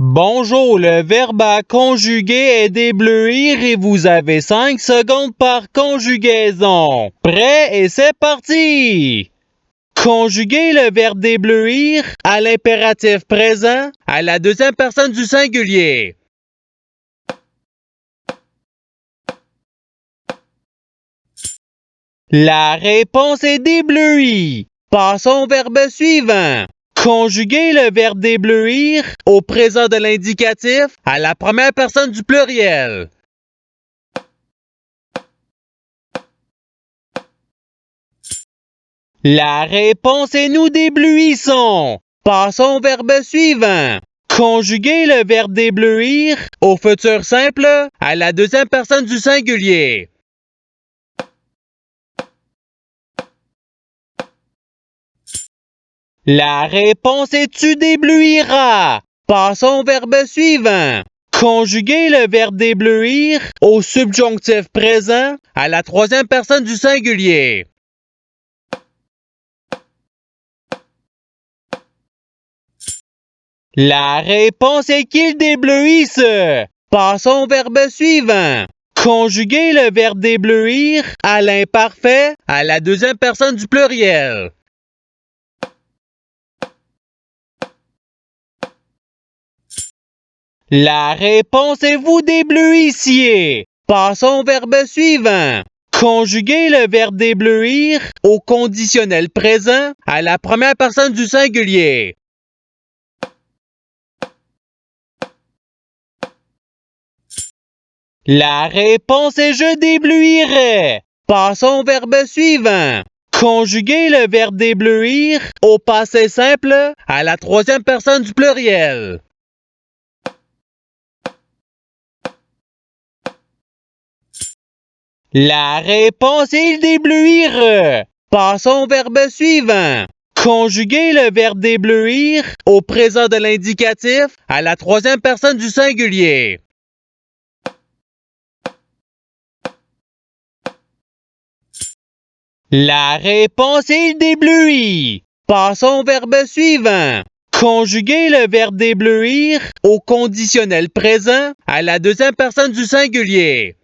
Bonjour, le verbe à conjuguer est d'éblouir et vous avez 5 secondes par conjugaison. Prêt et c'est parti! Conjuguez le verbe d'éblouir à l'impératif présent à la deuxième personne du singulier. La réponse est d'éblouir. Passons au verbe suivant. Conjuguez le verbe d'éblouir au présent de l'indicatif à la première personne du pluriel. La réponse est nous déblouissons. Passons au verbe suivant. Conjuguez le verbe d'éblouir au futur simple à la deuxième personne du singulier. La réponse est tu déblouiras. Passons au verbe suivant. Conjuguez le verbe d'éblouir au subjonctif présent à la troisième personne du singulier. La réponse est qu'ils déblouissent. Passons au verbe suivant. Conjuguez le verbe d'éblouir à l'imparfait à la deuxième personne du pluriel. La réponse est vous déblouissiez. Passons au verbe suivant. Conjuguez le verbe d'éblouir au conditionnel présent à la première personne du singulier. La réponse est je déblouirai. Passons au verbe suivant. Conjuguez le verbe d'éblouir au passé simple à la troisième personne du pluriel. La réponse est il déblouir. Passons au verbe suivant. Conjuguez le verbe d'éblouir au présent de l'indicatif à la troisième personne du singulier. La réponse est il déblouit. Passons au verbe suivant. Conjuguez le verbe d'éblouir au conditionnel présent à la deuxième personne du singulier.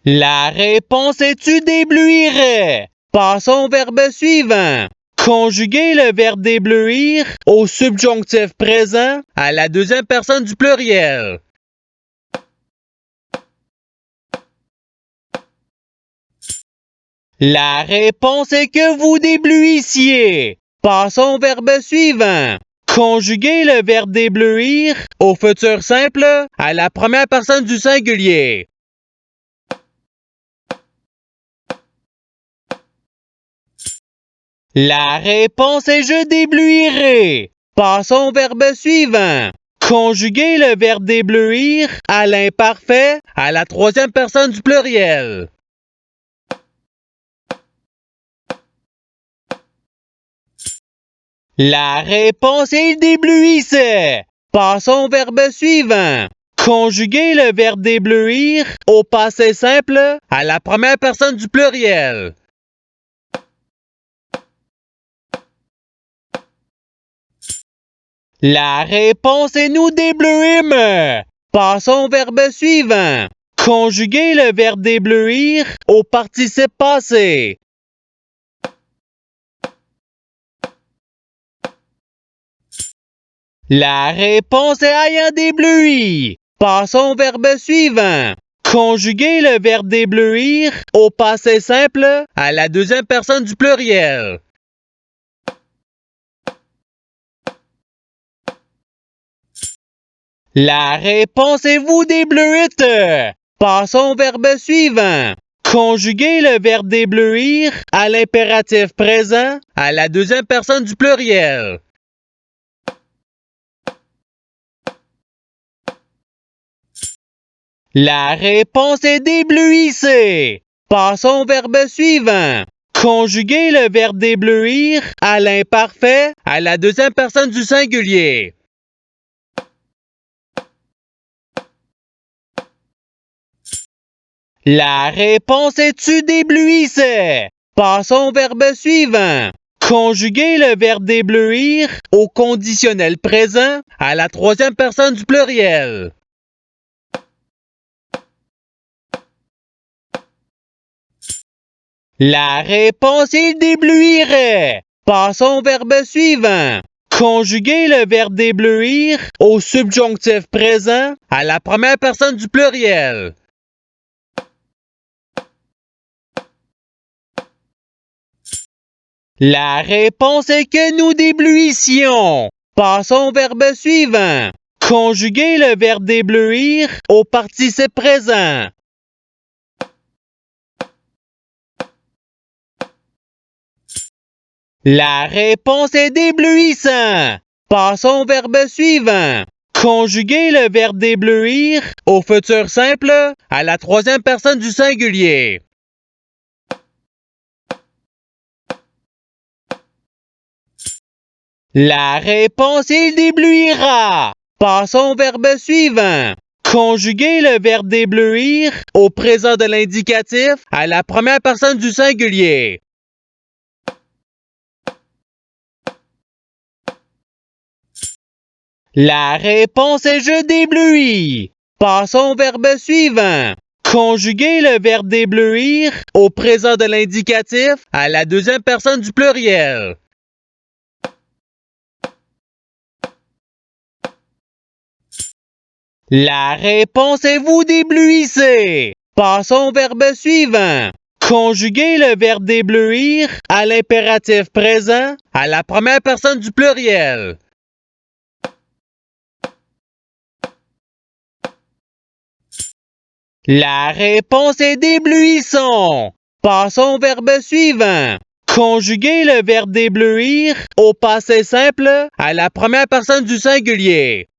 La réponse est tu déblouirais. Passons au verbe suivant. Conjuguez le verbe d'éblouir au subjonctif présent à la deuxième personne du pluriel. La réponse est que vous déblouissiez. Passons au verbe suivant. Conjuguez le verbe d'éblouir au futur simple à la première personne du singulier. La réponse est je déblouirai. Passons au verbe suivant. Conjuguez le verbe d'éblouir à l'imparfait à la troisième personne du pluriel. La réponse est il déblouissait. Passons au verbe suivant. Conjuguez le verbe d'éblouir au passé simple à la première personne du pluriel. La réponse est nous déblouîmes. Passons au verbe suivant. Conjuguez le verbe d'éblouir au participe passé. La réponse est ayant débloui. Passons au verbe suivant. Conjuguez le verbe d'éblouir au passé simple à la deuxième personne du pluriel. La réponse est vous déblouites. Passons au verbe suivant. Conjuguez le verbe d'éblouir à l'impératif présent à la deuxième personne du pluriel. La réponse est d'éblouissez. Passons au verbe suivant. Conjuguez le verbe d'éblouir à l'imparfait à la deuxième personne du singulier. La réponse est tu déblouissais. Passons au verbe suivant. Conjuguez le verbe d'éblouir au conditionnel présent à la troisième personne du pluriel. La réponse est il déblouirait. Passons au verbe suivant. Conjuguez le verbe d'éblouir au subjonctif présent à la première personne du pluriel. La réponse est que nous déblouissions. Passons au verbe suivant. Conjuguez le verbe d'éblouir au participe présent. La réponse est déblouissant. Passons au verbe suivant. Conjuguez le verbe d'éblouir au futur simple à la troisième personne du singulier. La réponse est il déblouira. Passons au verbe suivant. Conjuguez le verbe d'éblouir au présent de l'indicatif à la première personne du singulier. La réponse est je déblouis. Passons au verbe suivant. Conjuguez le verbe d'éblouir au présent de l'indicatif à la deuxième personne du pluriel. La réponse est vous déblouissez. Passons au verbe suivant. Conjuguez le verbe d'éblouir à l'impératif présent à la première personne du pluriel. La réponse est déblouissons. Passons au verbe suivant. Conjuguez le verbe d'éblouir au passé simple à la première personne du singulier.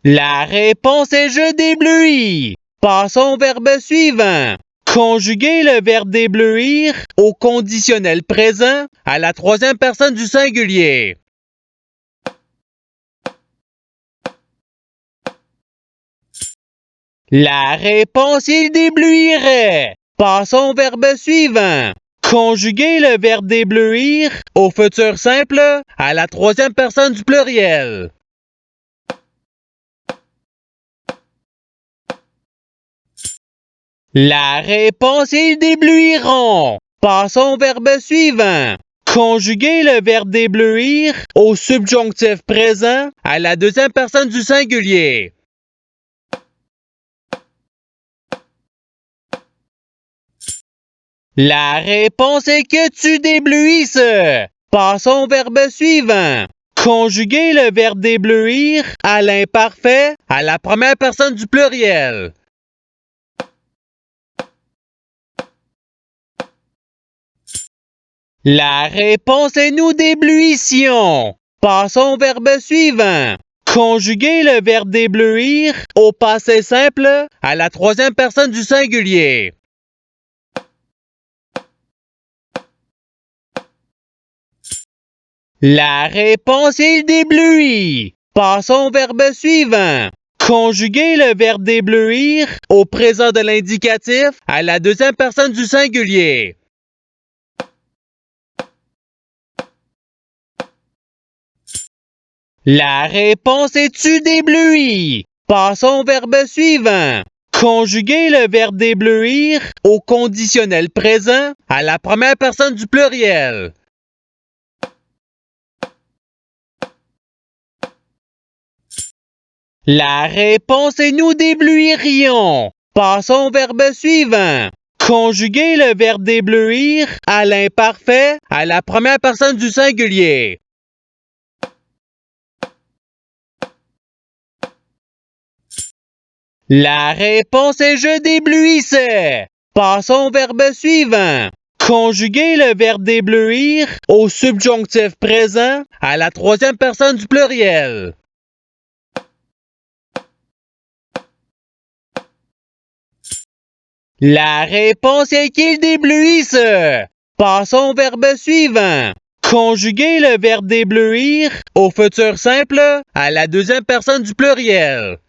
La réponse est je déblouis. Passons au verbe suivant. Conjuguez le verbe d'éblouir au conditionnel présent à la troisième personne du singulier. La réponse il déblouirait. Passons au verbe suivant. Conjuguez le verbe d'éblouir au futur simple à la troisième personne du pluriel. La réponse est ils déblouiront. Passons au verbe suivant. Conjuguez le verbe d'éblouir au subjonctif présent à la deuxième personne du singulier. La réponse est que tu déblouisses. Passons au verbe suivant. Conjuguez le verbe d'éblouir à l'imparfait à la première personne du pluriel. La réponse est nous déblouissions. Passons au verbe suivant. Conjuguez le verbe d'éblouir au passé simple à la troisième personne du singulier. La réponse est il déblouit. Passons au verbe suivant. Conjuguez le verbe d'éblouir au présent de l'indicatif à la deuxième personne du singulier. La réponse est tu déblouis. Passons au verbe suivant. Conjuguez le verbe d'éblouir au conditionnel présent à la première personne du pluriel. La réponse est nous déblouirions. Passons au verbe suivant. Conjuguez le verbe d'éblouir à l'imparfait à la première personne du singulier. La réponse est je déblouissais. Passons au verbe suivant. Conjuguez le verbe d'éblouir au subjonctif présent à la troisième personne du pluriel. La réponse est qu'il déblouisse. Passons au verbe suivant. Conjuguez le verbe d'éblouir au futur simple à la deuxième personne du pluriel.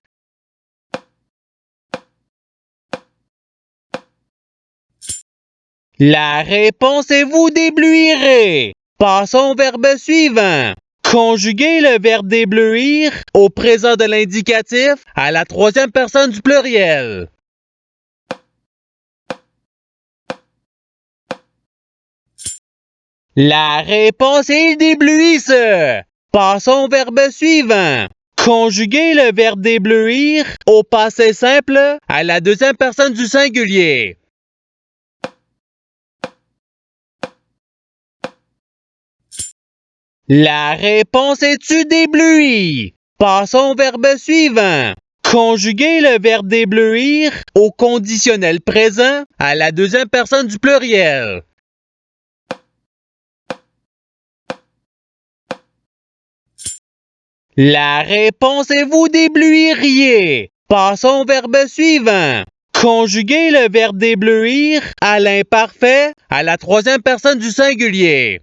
La réponse est vous débluirez. Passons au verbe suivant. Conjuguez le verbe débluir au présent de l'indicatif à la troisième personne du pluriel. La réponse est débluisse. Passons au verbe suivant. Conjuguez le verbe débluir au passé simple à la deuxième personne du singulier. La réponse est tu débluis. Passons au verbe suivant. Conjuguez le verbe débluir au conditionnel présent à la deuxième personne du pluriel. La réponse est vous débluiriez. Passons au verbe suivant. Conjuguez le verbe débluir à l'imparfait à la troisième personne du singulier.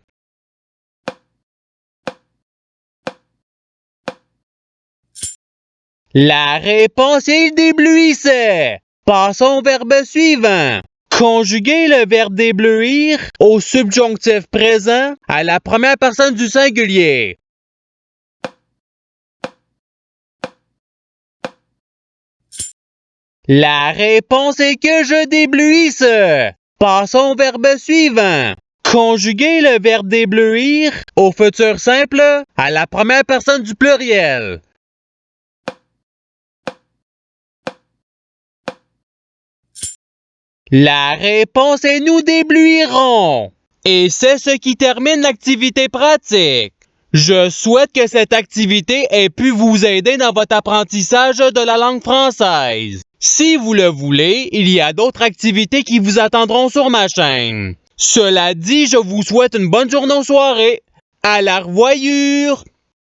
La réponse est il débluissait. Passons au verbe suivant. Conjuguez le verbe débluir au subjonctif présent à la première personne du singulier. La réponse est que je débluisse. Passons au verbe suivant. Conjuguez le verbe débluir au futur simple à la première personne du pluriel. La réponse est nous débluirons. Et c'est ce qui termine l'activité pratique. Je souhaite que cette activité ait pu vous aider dans votre apprentissage de la langue française. Si vous le voulez, il y a d'autres activités qui vous attendront sur ma chaîne. Cela dit, je vous souhaite une bonne journée ou soirée. À la revoyure!